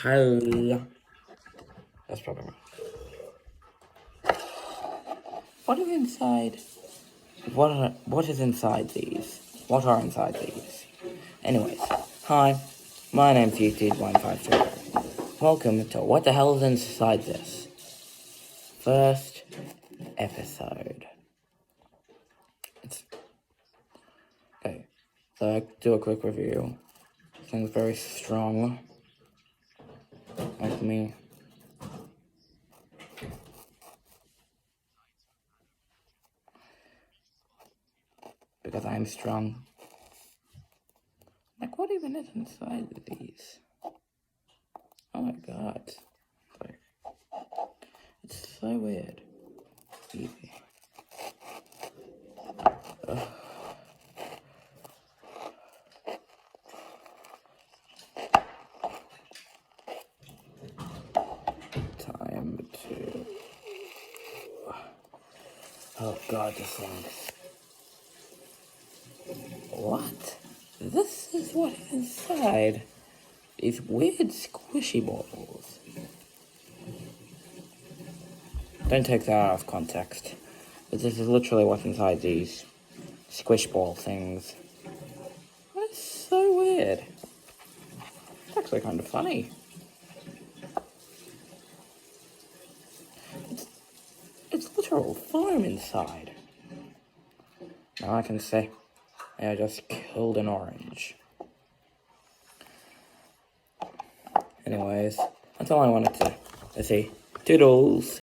Hi. That's probably wrong. What is inside? What is inside these? What are inside these? Anyways, hi. My name's YouTube153. Welcome to What the Hell is Inside This? First episode. Okay, so I do a quick review. Things very strong. Like me. Because I'm strong. Like, what even is inside of these? Oh my god. Like, it's so weird. Easy. Time to... Oh god, this thing. What? This is what is inside. These weird squishy balls. Don't take that out of context. But this is literally what's inside these squish ball things. That's so weird. It's actually kind of funny. It's literal foam inside. Now I can say I just killed an orange. Anyways, that's all I wanted to say. Toodles.